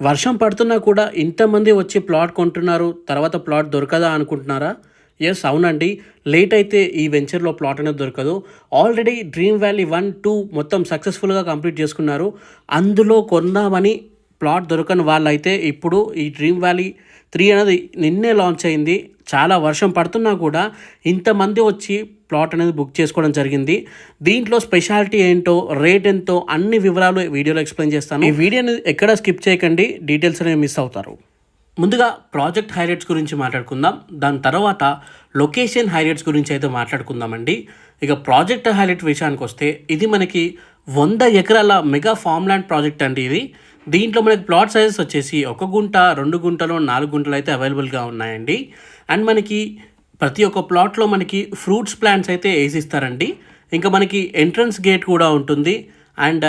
వర్షం పడుతున్నా కూడా ఇంతమంది వచ్చి ప్లాట్ కొంటున్నారు, తర్వాత ప్లాట్ దొరకదా అనుకుంటున్నారా? యెస్, అవునండి. లేట్ అయితే ఈ వెంచర్‌లో ప్లాట్ అనేది దొరకదు. ఆల్రెడీ డ్రీమ్ వ్యాలీ 1, 2 మొత్తం సక్సెస్‌ఫుల్‌గా కంప్లీట్ చేసుకున్నారు. అందులో కొందామని ప్లాట్ దొరకని వాళ్ళైతే ఇప్పుడు ఈ డ్రీమ్ వ్యాలీ 3 అనేది నిన్నే లాంచ్ అయింది. చాలా వర్షం పడుతున్నా కూడా ఇంతమంది వచ్చి ప్లాట్ అనేది బుక్ చేసుకోవడం జరిగింది. దీంట్లో స్పెషాలిటీ ఏంటో, రేట్ ఎంతో అన్ని వివరాలు వీడియోలో ఎక్స్‌ప్లెయిన్ చేస్తాను. ఈ వీడియోని ఎక్కడ స్కిప్ చేయకండి, డీటెయిల్స్ అనేవి మిస్ అవుతారు. ముందుగా ప్రాజెక్ట్ హైలైట్స్ గురించి మాట్లాడుకుందాం. దాని తర్వాత లొకేషన్ హైలైట్స్ గురించి అయితే మాట్లాడుకుందామండి. ఇక ప్రాజెక్ట్ హైలైట్ విషయానికి వస్తే ఇది మనకి 100 ఎకరాల మెగా ఫామ్ ల్యాండ్ ప్రాజెక్ట్ అండి ఇది. దీంట్లో మనకి ప్లాట్ సైజెస్ వచ్చేసి 1 గుంట, 2 గుంటలు, 4 గుంటలు అయితే అవైలబుల్గా ఉన్నాయండి. అండ్ మనకి ప్రతి ఒక్క ప్లాట్లో మనకి ఫ్రూట్స్ ప్లాంట్స్ అయితే వేసిస్తారండి. ఇంకా మనకి ఎంట్రన్స్ గేట్ కూడా ఉంటుంది. అండ్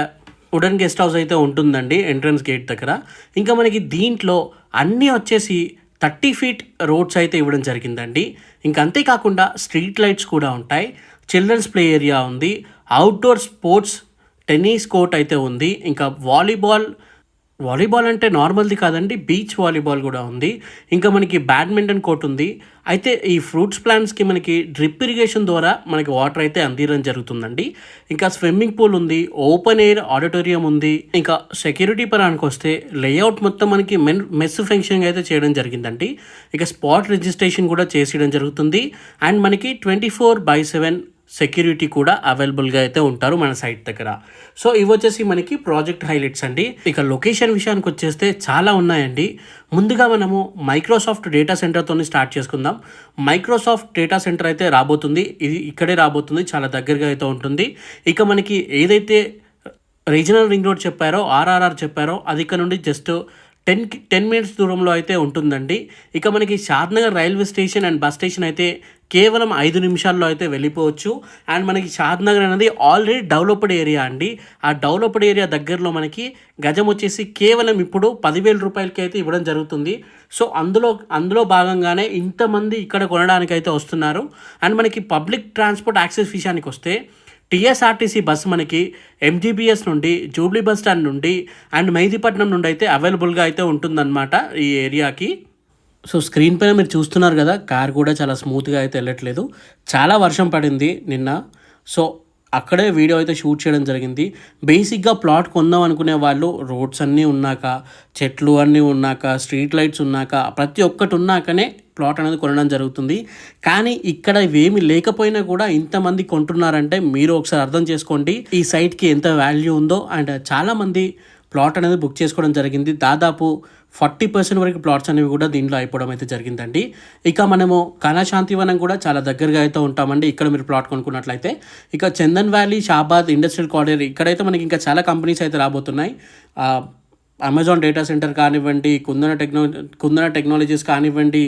వుడెన్ గెస్ట్ హౌస్ అయితే ఉంటుందండి ఎంట్రన్స్ గేట్ దగ్గర. ఇంకా మనకి దీంట్లో అన్నీ వచ్చేసి 30 ఫీట్ రోడ్స్ అయితే ఇవ్వడం జరిగిందండి. ఇంకా అంతేకాకుండా స్ట్రీట్ లైట్స్ కూడా ఉంటాయి. చిల్డ్రన్స్ ప్లే ఏరియా ఉంది. అవుట్డోర్ స్పోర్ట్స్ టెన్నిస్ కోర్ట్ అయితే ఉంది. ఇంకా వాలీబాల్ అంటే నార్మల్ది కాదండి, బీచ్ వాలీబాల్ కూడా ఉంది. ఇంకా మనకి బ్యాడ్మింటన్ కోర్ట్ ఉంది. అయితే ఈ ఫ్రూట్స్ ప్లాంట్స్కి మనకి డ్రిప్ ఇరిగేషన్ ద్వారా మనకి వాటర్ అయితే అందించడం జరుగుతుందండి. ఇంకా స్విమ్మింగ్ పూల్ ఉంది, ఓపెన్ ఎయిర్ ఆడిటోరియం ఉంది. ఇంకా సెక్యూరిటీ పరానికి వస్తే లేఅవుట్ మొత్తం మనకి మెస్ ఫంక్షన్ అయితే చేయడం జరిగిందండి. ఇక స్పాట్ రిజిస్ట్రేషన్ కూడా చేసేయడం జరుగుతుంది. అండ్ మనకి 24/7 సెక్యూరిటీ కూడా అవైలబుల్గా అయితే ఉంటారు మన సైట్ దగ్గర. సో ఇవి వచ్చేసి మనకి ప్రాజెక్ట్ హైలైట్స్ అండి. ఇక లొకేషన్ విషయానికి వచ్చేస్తే చాలా ఉన్నాయండి. ముందుగా మనము మైక్రోసాఫ్ట్ డేటా సెంటర్తో స్టార్ట్ చేసుకుందాం. మైక్రోసాఫ్ట్ డేటా సెంటర్ అయితే రాబోతుంది. ఇది ఇక్కడే రాబోతుంది, చాలా దగ్గరగా అయితే ఉంటుంది. ఇక మనకి ఏదైతే రీజనల్ రింగ్ రోడ్ చెప్పారో, ఆర్ఆర్ఆర్ చెప్పారో, అది ఇక్కడ నుండి జస్ట్ 10 మినిట్స్ దూరంలో అయితే ఉంటుందండి. ఇక మనకి Shadnagar railway station and bus station అయితే కేవలం 5 నిమిషాల్లో అయితే వెళ్ళిపోవచ్చు. అండ్ మనకి షాద్నగర్ అనేది ఆల్రెడీ డెవలప్డ్ ఏరియా అండి. ఆ డెవలప్డ్ ఏరియా దగ్గరలో మనకి గజం వచ్చేసి కేవలం ఇప్పుడు 10,000 రూపాయలకి అయితే ఇవ్వడం జరుగుతుంది. సో అందులో భాగంగానే ఇంతమంది ఇక్కడ కొనడానికి అయితే వస్తున్నారు. అండ్ మనకి పబ్లిక్ ట్రాన్స్పోర్ట్ యాక్సెస్ విషయానికి వస్తే టీఎస్ఆర్టీసీ బస్సు మనకి ఎంజీబీఎస్ నుండి, జూబ్లీ బస్ స్టాండ్ నుండి అండ్ మెహదీపట్నం నుండి అయితే అవైలబుల్గా అయితే ఉంటుందన్నమాట ఈ ఏరియాకి. సో స్క్రీన్ పైన మీరు చూస్తున్నారు కదా, కార్ కూడా చాలా స్మూత్గా అయితే వెళ్ళట్లేదు. చాలా వర్షం పడింది నిన్న. సో అక్కడే వీడియో అయితే షూట్ చేయడం జరిగింది. బేసిక్గా ప్లాట్ కొందాం అనుకునే వాళ్ళు రోడ్స్ అన్నీ ఉన్నాక, చెట్లు అన్నీ ఉన్నాక, స్ట్రీట్ లైట్స్ ఉన్నాక, ప్రతి ఒక్కటి ఉన్నాకనే ప్లాట్ అనేది కొనడం జరుగుతుంది. కానీ ఇక్కడ ఇవేమి లేకపోయినా కూడా ఇంతమంది కొంటున్నారంటే మీరు ఒకసారి అర్థం చేసుకోండి ఈ సైట్కి ఎంత వాల్యూ ఉందో. అండ్ చాలామంది ప్లాట్ అనేది బుక్ చేసుకోవడం జరిగింది. దాదాపు 40% వరకు ప్లాట్స్ అనేవి కూడా దీంట్లో అయిపోవడం అయితే జరిగిందండి. ఇక మనము కళాశాంతివనం కూడా చాలా దగ్గరగా అయితే ఉంటామండి. ఇక్కడ మీరు ప్లాట్ కొనుక్కున్నట్లయితే ఇక Chandan valley, Shabad industrial corridor ఇక్కడైతే మనకి ఇంకా చాలా కంపెనీస్ అయితే రాబోతున్నాయి. అమెజాన్ డేటా సెంటర్ కానివ్వండి, కుందన టెక్నాలజీస్ కానివ్వండి,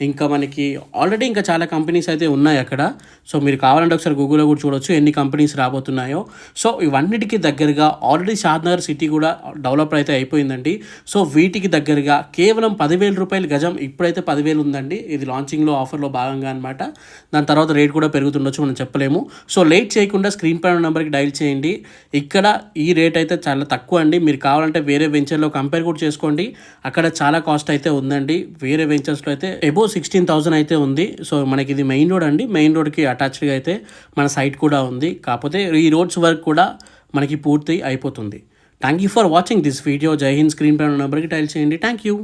ఇంకా మనకి ఆల్రెడీ ఇంకా చాలా కంపెనీస్ అయితే ఉన్నాయి అక్కడ. సో మీరు కావాలంటే ఒకసారి గూగుల్లో కూడా చూడొచ్చు ఎన్ని కంపెనీస్ రాబోతున్నాయో. సో ఇవన్నిటికీ దగ్గరగా ఆల్రెడీ షాద్నగర్ సిటీ కూడా డెవలప్ అయితే అయిపోయిందండి. సో వీటికి దగ్గరగా కేవలం 10,000 రూపాయలు గజం ఇప్పుడైతే 10,000 ఉందండి. ఇది లాంచింగ్లో ఆఫర్లో భాగంగా అనమాట. దాని తర్వాత రేట్ కూడా పెరుగుతుండొచ్చు, మనం చెప్పలేము. సో లేట్ చేయకుండా స్క్రీన్ పైన నెంబర్కి డైల్ చేయండి. ఇక్కడ ఈ రేట్ అయితే చాలా తక్కువ అండి. మీరు కావాలంటే వేరే వెంచర్లో కంపేర్ కూడా చేసుకోండి. అక్కడ చాలా కాస్ట్ అయితే ఉందండి. వేరే వెంచర్స్లో అయితే అబోవ్ 16,000 అయితే ఉంది. సో మనకి ఇది మెయిన్ రోడ్ అండి. మెయిన్ రోడ్కి అటాచ్డ్గా అయితే మన సైట్ కూడా ఉంది. కాకపోతే ఈ రోడ్స్ వర్క్ కూడా మనకి పూర్తి అయిపోతుంది. Thank you for watching this video. జై హింద్. స్క్రీన్ పైన నెంబర్కి డైల్ చేయండి. Thank you.